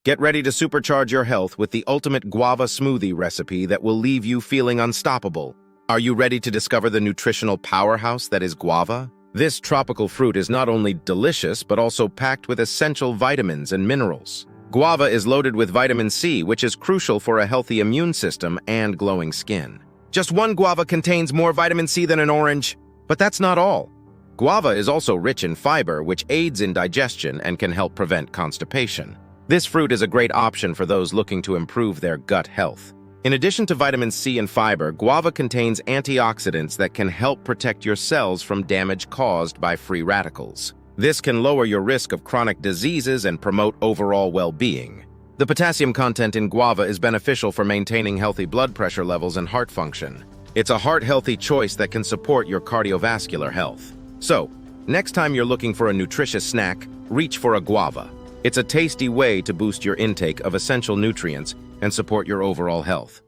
Get ready to supercharge your health with the ultimate guava smoothie recipe that will leave you feeling unstoppable. Are you ready to discover the nutritional powerhouse that is guava? This tropical fruit is not only delicious, but also packed with essential vitamins and minerals. Guava is loaded with vitamin C, which is crucial for a healthy immune system and glowing skin. Just one guava contains more vitamin C than an orange, but that's not all. Guava is also rich in fiber, which aids in digestion and can help prevent constipation. This fruit is a great option for those looking to improve their gut health. In addition to vitamin C and fiber, guava contains antioxidants that can help protect your cells from damage caused by free radicals. This can lower your risk of chronic diseases and promote overall well-being. The potassium content in guava is beneficial for maintaining healthy blood pressure levels and heart function. It's a heart-healthy choice that can support your cardiovascular health. So, next time you're looking for a nutritious snack, reach for a guava. It's a tasty way to boost your intake of essential nutrients and support your overall health.